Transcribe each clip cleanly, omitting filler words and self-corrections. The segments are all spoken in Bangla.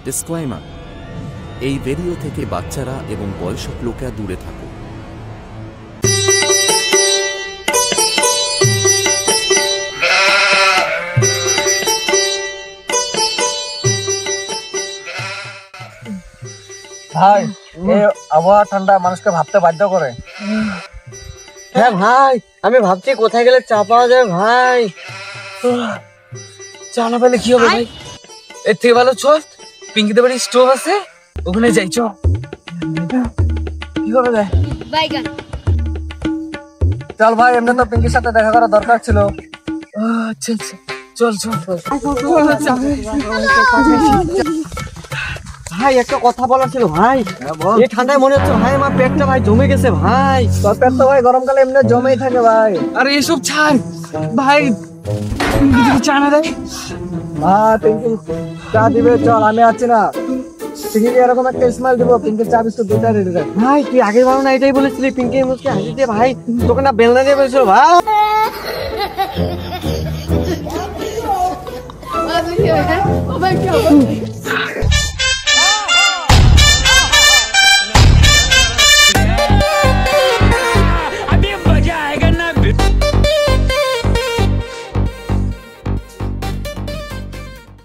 ডিসক্লেইমার, এই ভিডিও থেকে বাচ্চারা এবং বয়স্ক লোকেরা দূরে থাকো। ভাই এই আবহাওয়া ঠান্ডা মানুষকে ভাবতে বাধ্য করে। হ্যাঁ ভাই, আমি ভাবছি কোথায় গেলে চা পাওয়া যায় ভাই। চা না পেলে কি হবে ভাই? এর থেকে ভালো চল পিঙ্কিতে বাড়ি স্টোভ আছে, ওখানে যাই। চ কি হবে ভাই? চল ভাই, এমনি তো পিঙ্কির সাথে দেখা করা দরকার ছিল। আচ্ছা আচ্ছা, চল চল। ভাই একটা কথা বলার ছিল ভাই। এই ঠান্ডায় মনে হচ্ছে ভাই আমার পেটটা ভাই জমে গেছে ভাই। তোর পেট তো ভাই গরমকালে এমনি জমেই থাকে ভাই। আরে এসব ছাড় ভাই, চা না দেয়? পিঙ্কি চা দিবে, চল আমি আছি না। পিঙ্কি এরকম একটা স্মাইল দিব, পিঙ্কির চা বিস্কুট দুইটা রেডি রাখ। ভাই তুই আগের বার না এটাই বলেছিলি, পিঙ্কি মুখে হাসি দিয়ে ভাই তোকে না বেলনা দিয়ে বলেছিল ভাই।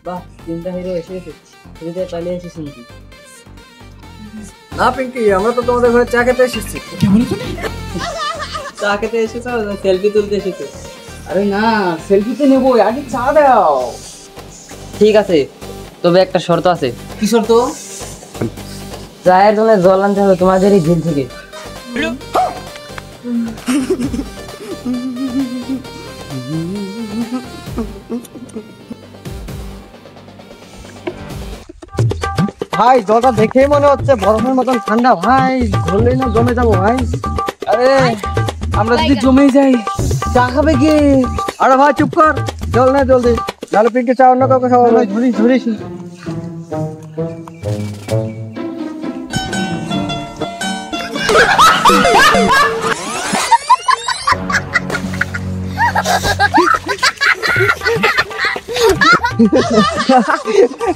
বাহ, তিনটা হিরো এসে গেছে। হিরোদের পালিয়ে এসেছি নাকি? না পিঙ্কি, আমরা তো তোমাদের ঘরে চা খেতে এসেছি। চা খেতে এসেছো, সেলফি তুলতে এসেছো? আরে না, সেলফি তো নেবো, আগে চা দাও। ঠিক আছে, তবে একটা শর্ত আছে। কি শর্ত? চায়ের জন্য জল আনতে হবে তোমাদের এই ঝিল থেকে। ভাই জলটা দেখেই মনে হচ্ছে বরফের মতন ঠান্ডা ভাই, ধরলেই না জমে যাবো ভাই। আরে আমরা যদি জমে যাই চা খাবে কি? আরে ভাই চুপ কর, জল না জলদি, নাহলে পিঙ্কি চা অন্য কাউকে খাওয়াবো। ধরিস ধরিস।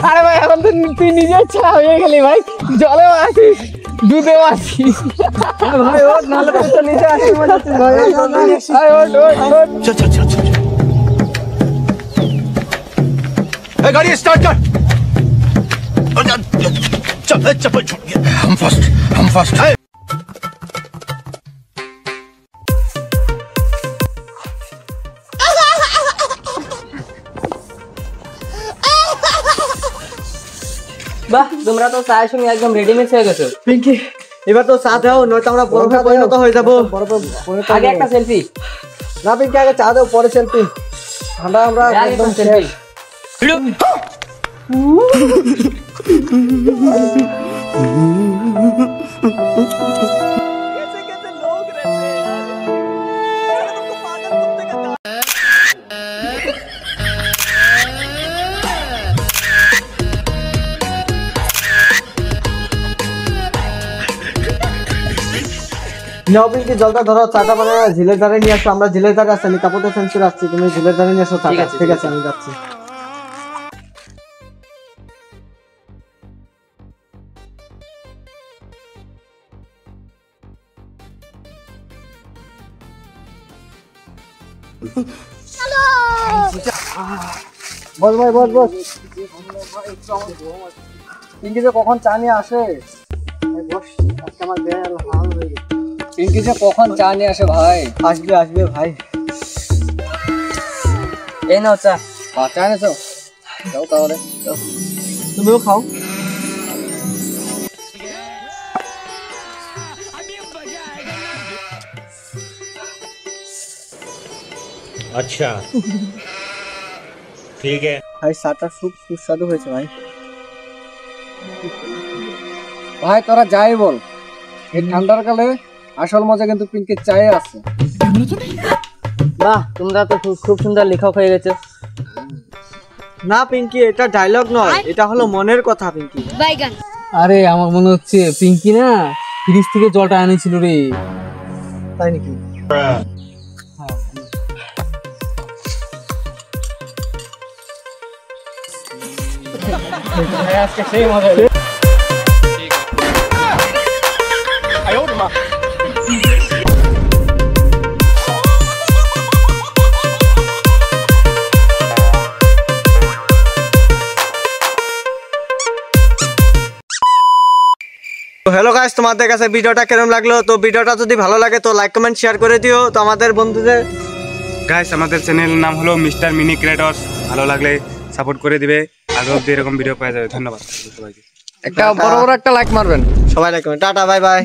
আরে ভাই এখন তো তুই নিজের চা হয়ে গেলি ভাই, জলেও আসিস দুধেও আসিস। ভাই ওঠ, নাহলে তো নিচে আসি মনে হচ্ছে ভাই। চল চল চল চল, এই গাড়ি স্টার্ট কর। चल चप्पल छूट गया। हम फर्स्ट है। বাহ, তোমরা তো চায়ের সঙ্গে একদম রেডিমেড হয়ে গেছো। পিঙ্কি এবার তো চা দাও, নয়তো আমরা বরফে পরিণত হয়ে যাবো। আগে একটা সেলফি। না পিঙ্কি আগে চা দাও, পরে সেলফি। ঠান্ডা আমরা একদম সেলফি। নাও পিঙ্কি জলটা ধরো, চাটা মানে ঝিলের ধারে নিয়ে আসো। আমরা ঝিলের ধারে আসছি, আমি কাপড়টা চেঞ্জ করে আসছি, তুমি ঝিলের ধারে নিয়ে আসো। ঠিক আছে আমি যাচ্ছি। বস ভাই বস বস। পিঙ্কি যে কখন চা নিয়ে আসে? বস, আজকে আমার বেহাল হাল হয়ে গেছে। পিঙ্কি যে কখন চা নিয়ে আসে ভাই? আসবে আসবে ভাই। এই নাও চা। চা এনেছো? যাও তাহলে, তুমিও খাও। अच्छा ठीक है ভাই চাটা খুব সুস্বাদু হয়েছে ভাই। ভাই তোরা যাই বল, এই ঠান্ডার কালে আসল মজা কিন্তু পিঙ্কির চায়ে আছে। বাহ, তোমরা তো খুব সুন্দর লেখক হয়ে গেছো। না পিঙ্কি, এটা ডায়লগ নয়, এটা হলো মনের কথা পিঙ্কি। আরে আমার মনে হচ্ছে পিঙ্কি না ফ্রিজ থেকে জলটা এনেছিল রে। তাই নাকি? আজকে সেই মজা হলো। তো হ্যালো গাইস, তোমাদের কাছে ভিডিওটা কেমন লাগলো? তো ভিডিওটা যদি ভালো লাগে তো লাইক কমেন্ট শেয়ার করে দিও। তো আমাদের বন্ধুদের গাইস, আমাদের চ্যানেলের নাম হলো মিস্টার মিনি ক্রিয়েটরস। ভালো লাগলে সাপোর্ট করে দিবে, আরো অব্দি এরকম ভিডিও পাওয়া যাবে। ধন্যবাদ সবাইকে। একটা বড় বড় একটা লাইক মারবেন সবাই like comment. Tata, bye bye.